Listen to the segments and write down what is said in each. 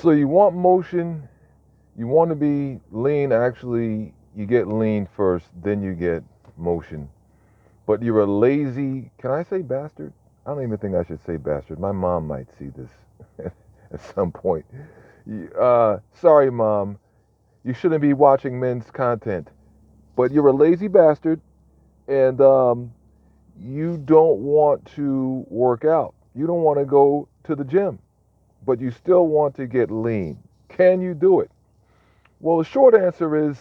So you want motion, you want to be lean. Actually, you get lean first, then you get motion. But you're a lazy, can I say bastard? I don't even think I should say bastard. My mom might see this at some point. Sorry, mom. You shouldn't be watching men's content. But you're a lazy bastard, and you don't want to work out. You don't want to go to the gym, but you still want to get lean. Can you do it? Well, the short answer is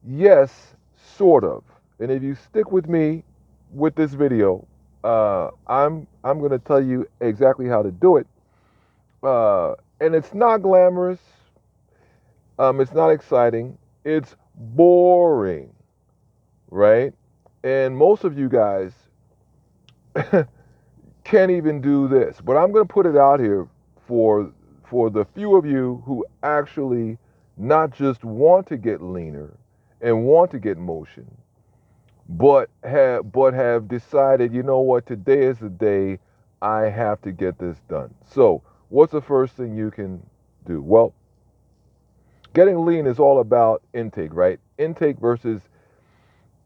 yes, sort of. And if you stick with me with this video, I'm going to tell you exactly how to do it. And it's not glamorous. It's not exciting. It's boring, right? And most of you guys can't even do this. But I'm going to put it out here for the few of you who actually not just want to get leaner and want to get motion, but have decided, you know what, today is the day I have to get this done. So, what's the first thing you can do? Well, getting lean is all about intake, right? Intake versus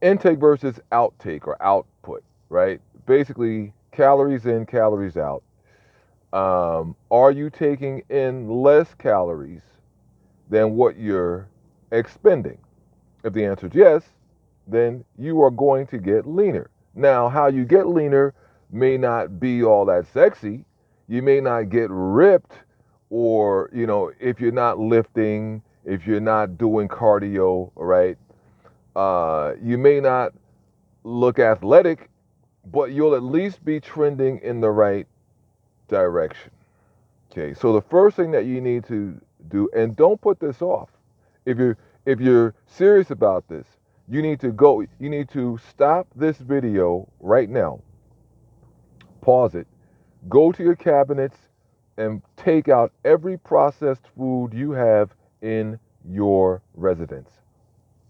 outtake or output, right? Basically, calories in, calories out. Are you taking in less calories than what you're expending? If the answer is yes, then you are going to get leaner. Now, how you get leaner may not be all that sexy. You may not get ripped, or, if you're not lifting, if you're not doing cardio, right? You may not look athletic, but you'll at least be trending in the right direction. Okay, so the first thing that you need to do, and don't put this off. If you're serious about this, you need to stop this video right now, pause it, go to your cabinets and take out every processed food you have in your residence.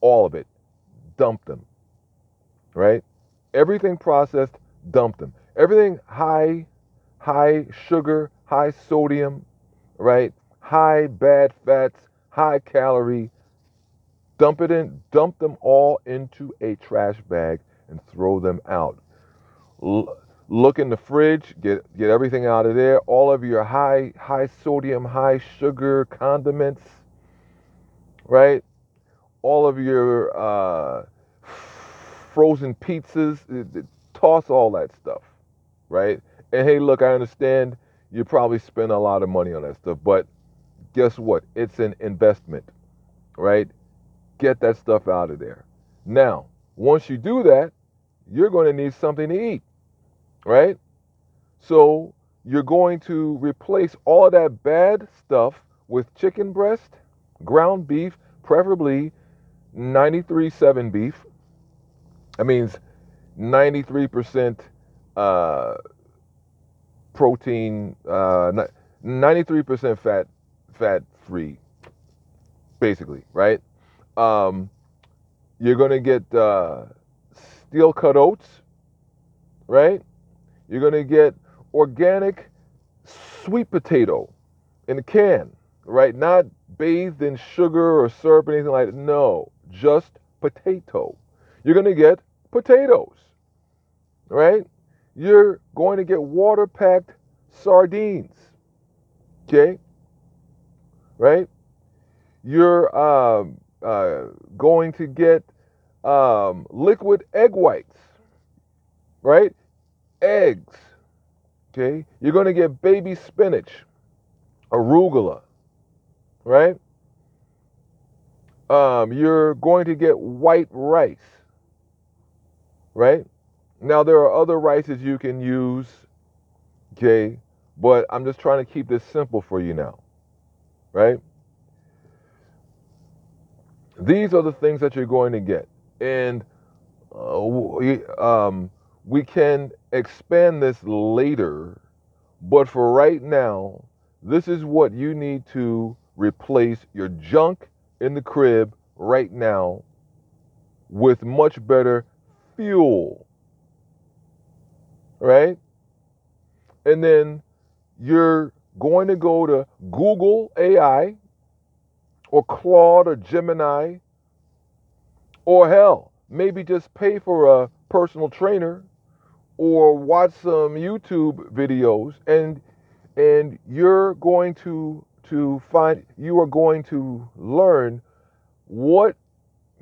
All of it. Dump them, right? Everything processed, dump them. Everything high sugar, high sodium, right? High bad fats, high calorie. Dump them all into a trash bag and throw them out. L- Look in the fridge, get everything out of there. All of your high sodium, high sugar condiments, right? All of your frozen pizzas, toss all that stuff, right? And hey, look, I understand you probably spend a lot of money on that stuff, but guess what? It's an investment, right? Get that stuff out of there. Now, once you do that, you're going to need something to eat, right? So you're going to replace all of that bad stuff with chicken breast, ground beef, preferably 93.7 beef. That means 93% uh, protein, 93% fat free, basically, right? Um, you're going to get steel cut oats, right? You're going to get organic sweet potato in a can, right? Not bathed in sugar or syrup or anything like that. No, just potato. You're going to get potatoes, right? You're going to get water packed sardines, okay? Right? You're going to get liquid egg whites, right? Eggs, okay? You're going to get baby spinach, arugula, right? You're going to get white rice, right? Now, there are other rices you can use, okay? But I'm just trying to keep this simple for you now, right? These are the things that you're going to get. And we can expand this later, but for right now, this is what you need to replace your junk in the crib right now with much better fuel, right? And then you're going to go to Google AI or Claude or Gemini, or hell, maybe just pay for a personal trainer or watch some YouTube videos, and you're going to find you are going to learn what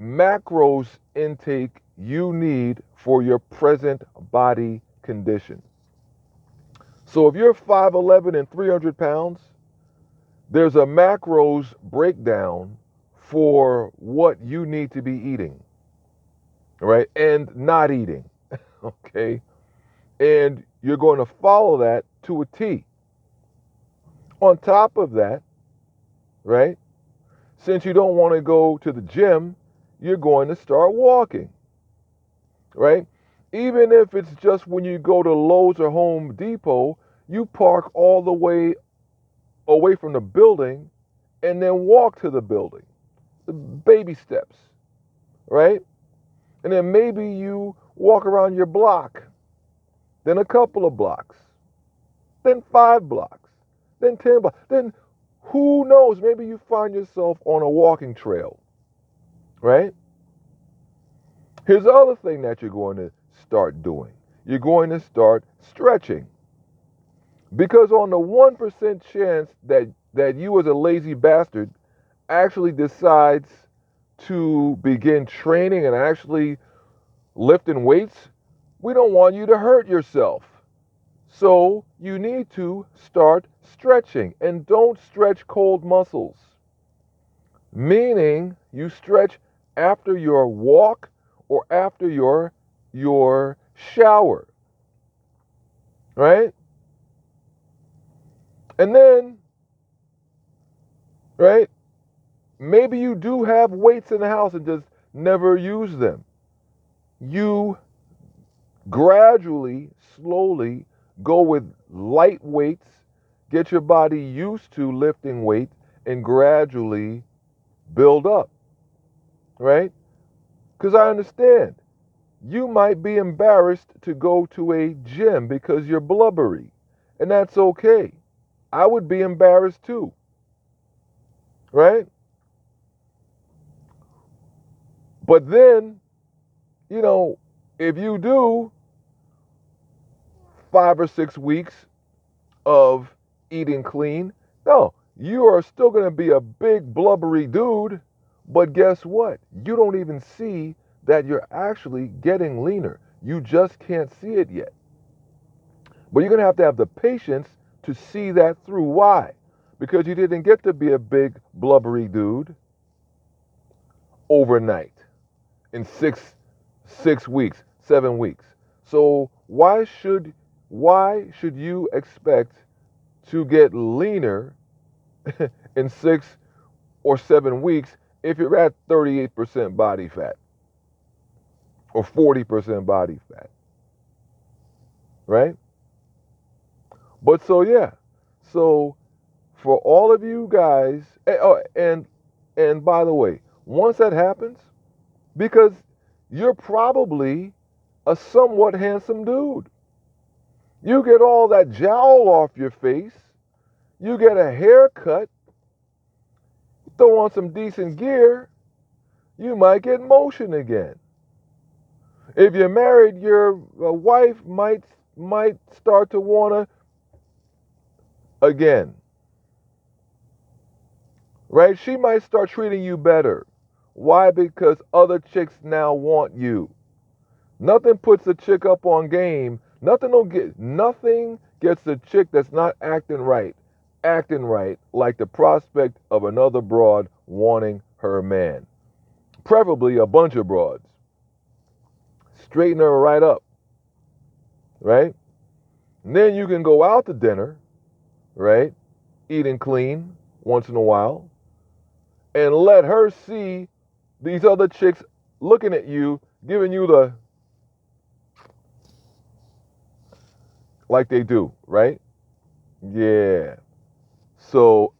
macros intake you need for your present body condition. So if you're 5'11 and 300 pounds, there's a macros breakdown for what you need to be eating, right? And not eating, okay? And you're going to follow that to a T. On top of that, right? Since you don't want to go to the gym, you're going to start walking, right? Even if it's just when you go to Lowe's or Home Depot, you park all the way away from the building and then walk to the building. The baby steps, right? And then maybe you walk around your block, then a couple of blocks, then 5 blocks, then 10 blocks, then who knows, maybe you find yourself on a walking trail, right? Here's the other thing that you're going to start doing. You're going to start stretching. Because on the 1% chance that you as a lazy bastard actually decides to begin training and actually lifting weights, we don't want you to hurt yourself. So you need to start stretching, and don't stretch cold muscles. Meaning you stretch after your walk or after your shower. Right? And then, right? Maybe you do have weights in the house and just never use them. You gradually, slowly go with light weights, get your body used to lifting weights, and gradually build up, right? Because I understand you might be embarrassed to go to a gym because you're blubbery, and that's okay. I would be embarrassed too, right? But then, if you do 5 or 6 weeks of eating clean, no, you are still going to be a big blubbery dude, but guess what? You don't even see that you're actually getting leaner. You just can't see it yet. But you're going to have the patience to see that through. Why? Because you didn't get to be a big blubbery dude overnight in six weeks, 7 weeks. So why should you expect to get leaner in 6 or 7 weeks if you're at 38% body fat or 40% body fat, right? But so yeah, so for all of you guys, and by the way, once that happens, because you're probably a somewhat handsome dude, you get all that jowl off your face, you get a haircut, throw on some decent gear, you might get motion again. If you're married, your wife might start to wanna again. Right? She might start treating you better. Why? Because other chicks now want you. Nothing puts a chick up on game. Nothing gets a chick that's not acting right like the prospect of another broad wanting her man. Preferably a bunch of broads. Straighten her right up. Right? And then you can go out to dinner, right? Eating clean once in a while, and let her see these other chicks looking at you, giving you the like they do, right? Yeah. So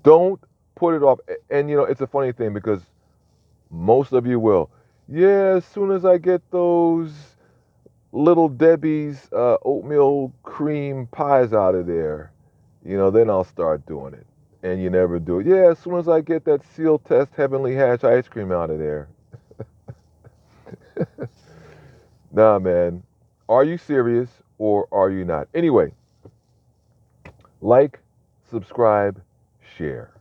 don't put it off. And it's a funny thing because most of you will. Yeah, as soon as I get those Little Debbie's oatmeal cream pies out of there, then I'll start doing it. And you never do it. Yeah, as soon as I get that Seal Test Heavenly Hatch ice cream out of there. Nah, man. Are you serious or are you not? Anyway, like, subscribe, share.